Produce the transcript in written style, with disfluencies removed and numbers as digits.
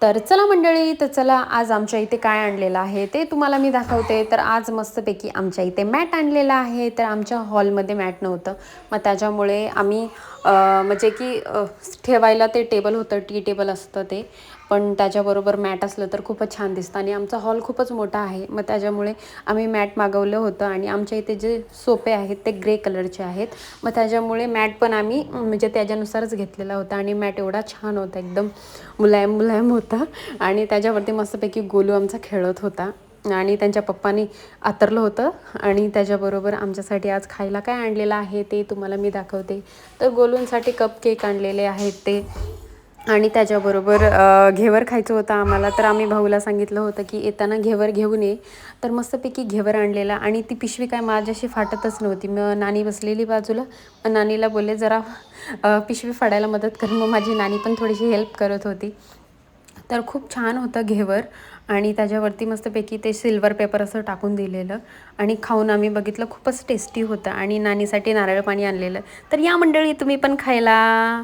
तर चला मंडळी, तर चला आज आमच्या इथे काय आणलेलं आहे ते तुम्हाला मी दाखवते. तर आज मस्तपैकी आमच्या इथे मॅट आणलेला आहे. तर आमच्या हॉलमध्ये मॅट नव्हतं, मग त्याच्यामुळे आम्ही म्हणजे की ठेवायला ते टेबल होतं, टी टेबल असतं ते, पण त्याच्याबरोबर मॅट असलं तर खूपच छान दिसतं. आणि आमचा हॉल खूपच मोठा आहे, मग त्याच्यामुळे आम्ही मॅट मागवलं होतं. आणि आमच्या इथे जे सोफे आहेत ते ग्रे कलरचे आहेत, मग त्याच्यामुळे मॅट पण आम्ही म्हणजे त्याच्यानुसारच घेतलेला होता. आणि मॅट एवढा छान होता, एकदम मुलायम मुलायम होता. आणि त्याच्यावरती मस्तपैकी गोलू आमचा खेळत होता. आणि त्यांच्या पप्पानी आतरलं होतं. आणि त्याच्याबरोबर आमच्यासाठी आज खायला काय आणलेलं आहे ते तुम्हाला मी दाखवते. तर गोलूंसाठी कपकेक आणलेले आहेत ते. आणि त्याच्याबरोबर घेवर खायचं होतं आम्हाला, तर आम्ही भाऊला सांगितलं होतं की येताना घेवर घेऊन ये. तर मस्तपैकी घेवर आणलेला. आणि ती पिशवी काय माझ्याशी फाटतच नव्हती. मग नानी बसलेली बाजूला, मग नानीला बोलले जरा पिशवी फाडायला मदत कर. मग माझी नानी पण थोडीशी हेल्प करत होती. तर खूप छान होतं घेवर. आणि त्याच्यावरती मस्तपैकी ते सिल्वर पेपर असं टाकून दिलेलं. आणि खाऊन आम्ही बघितलं, खूपच टेस्टी होतं. आणि नानीसाठी नारळ पाणी आणलेलं. तर या मंडळी तुम्ही पण खायला.